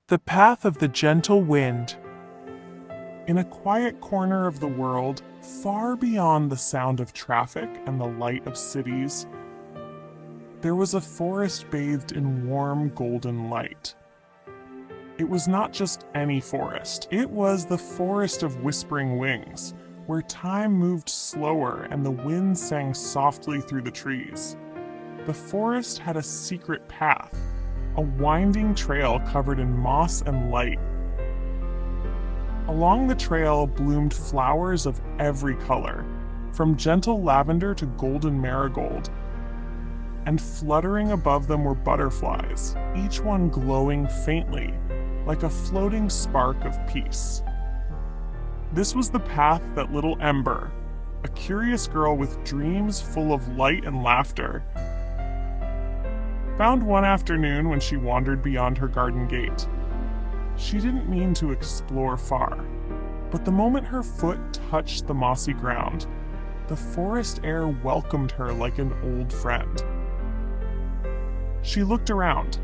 The Path of the Gentle Wind. In a quiet corner of the world, far beyond the sound of traffic and the light of cities, there was a forest bathed in warm golden light. It was not just any forest, it was the forest of whispering wings, where time moved slower and the wind sang softly through the trees. The forest had a secret path, a winding trail covered in moss and light. Along the trail bloomed flowers of every color, from gentle lavender to golden marigold. And fluttering above them were butterflies, each one glowing faintly, like a floating spark of peace. This was the path that little Ember, a curious girl with dreams full of light and laughter, found one afternoon when she wandered beyond her garden gate. She didn't mean to explore far, but the moment her foot touched the mossy ground, the forest air welcomed her like an old friend. She looked around.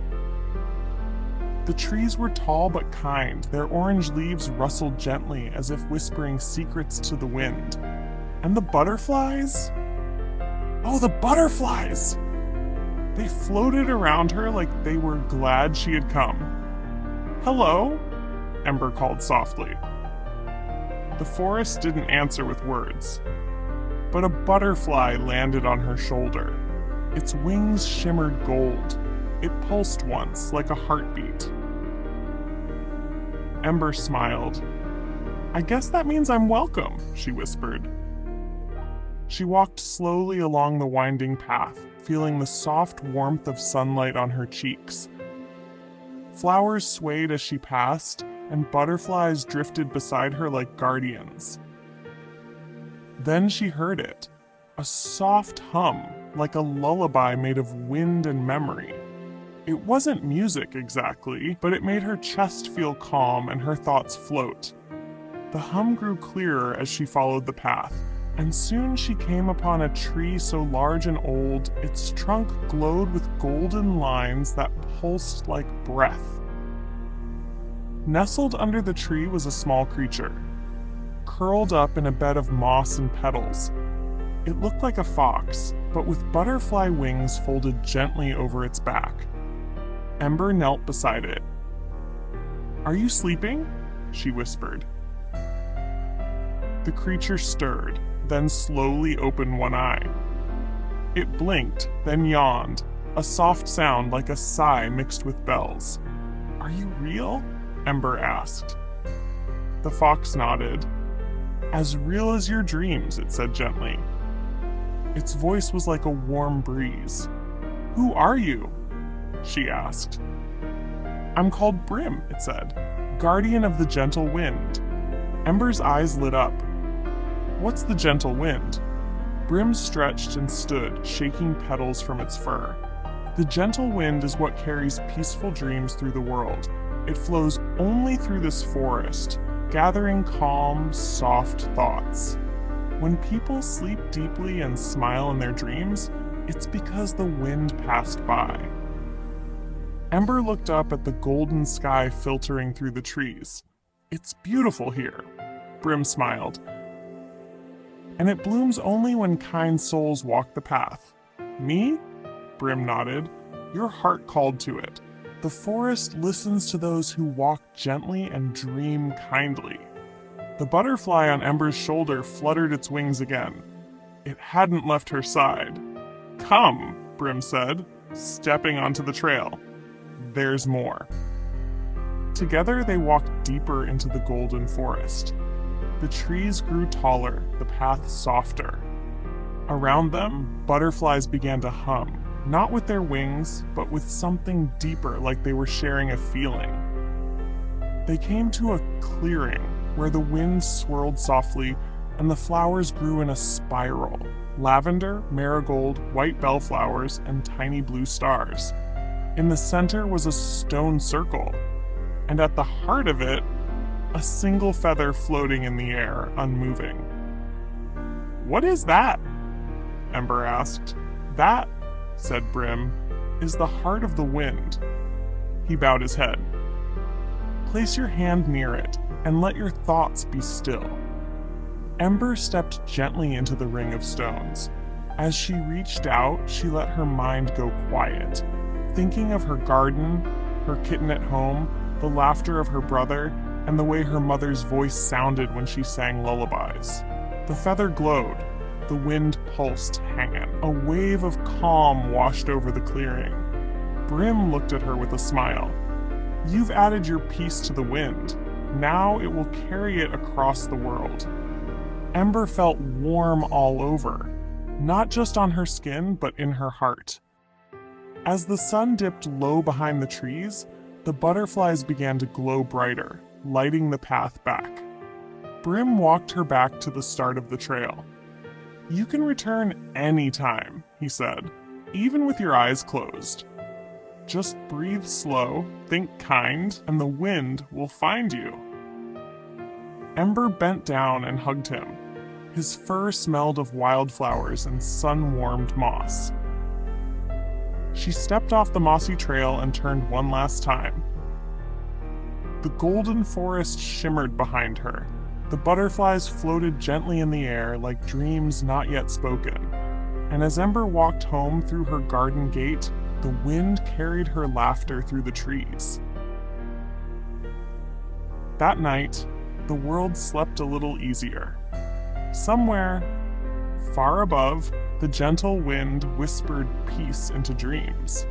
The trees were tall but kind, their orange leaves rustled gently as if whispering secrets to the wind. And the butterflies? Oh, the butterflies! They floated around her like they were glad she had come. "Hello?" Ember called softly. The forest didn't answer with words, but a butterfly landed on her shoulder. Its wings shimmered gold. It pulsed once, like a heartbeat. Ember smiled. "I guess that means I'm welcome," she whispered. She walked slowly along the winding path, feeling the soft warmth of sunlight on her cheeks. Flowers swayed as she passed, and butterflies drifted beside her like guardians. Then she heard it, a soft hum, like a lullaby made of wind and memory. It wasn't music exactly, but it made her chest feel calm and her thoughts float. The hum grew clearer as she followed the path, and soon she came upon a tree so large and old, its trunk glowed with golden lines that pulsed like breath. Nestled under the tree was a small creature, curled up in a bed of moss and petals. It looked like a fox, but with butterfly wings folded gently over its back. Ember knelt beside it. "Are you sleeping?" she whispered. The creature stirred, then slowly opened one eye. It blinked, then yawned, a soft sound like a sigh mixed with bells. "Are you real?" Ember asked. The fox nodded. "As real as your dreams," it said gently. Its voice was like a warm breeze. "Who are you?" she asked. "I'm called Brim," it said, "guardian of the gentle wind." Ember's eyes lit up. "What's the gentle wind?" Brim stretched and stood, shaking petals from its fur. "The gentle wind is what carries peaceful dreams through the world. It flows only through this forest, gathering calm, soft thoughts. When people sleep deeply and smile in their dreams, it's because the wind passed by." Ember looked up at the golden sky filtering through the trees. "It's beautiful here," Brim smiled. "And it blooms only when kind souls walk the path." "Me?" Brim nodded. "Your heart called to it. The forest listens to those who walk gently and dream kindly." The butterfly on Ember's shoulder fluttered its wings again. It hadn't left her side. "Come," Brim said, stepping onto the trail. "There's more." Together they walked deeper into the golden forest. The trees grew taller, the path softer. Around them, butterflies began to hum, not with their wings, but with something deeper, like they were sharing a feeling. They came to a clearing where the wind swirled softly and the flowers grew in a spiral: lavender, marigold, white bellflowers, and tiny blue stars. In the center was a stone circle, and at the heart of it, a single feather floating in the air, unmoving. "What is that?" Ember asked. "That," said Brim, "is the heart of the wind." He bowed his head. Place your hand near it and let your thoughts be still. Ember stepped gently into the ring of stones. As she reached out, she let her mind go quiet, thinking of her garden, her kitten at home, the laughter of her brother, and the way her mother's voice sounded when she sang lullabies. The feather glowed, the wind pulsed hanging. A wave of calm washed over the clearing. Brim looked at her with a smile. You've added your piece to the wind. Now it will carry it across the world. Ember felt warm all over, not just on her skin, but in her heart. As the sun dipped low behind the trees, the butterflies began to glow brighter, lighting the path back. Brim walked her back to the start of the trail. You can return anytime, he said, even with your eyes closed. Just breathe slow, think kind, and the wind will find you. Ember bent down and hugged him. His fur smelled of wildflowers and sun-warmed moss. She stepped off the mossy trail and turned one last time. The golden forest shimmered behind her. The butterflies floated gently in the air like dreams not yet spoken. And as Ember walked home through her garden gate, the wind carried her laughter through the trees. That night, the world slept a little easier. Somewhere, far above, the gentle wind whispered peace into dreams.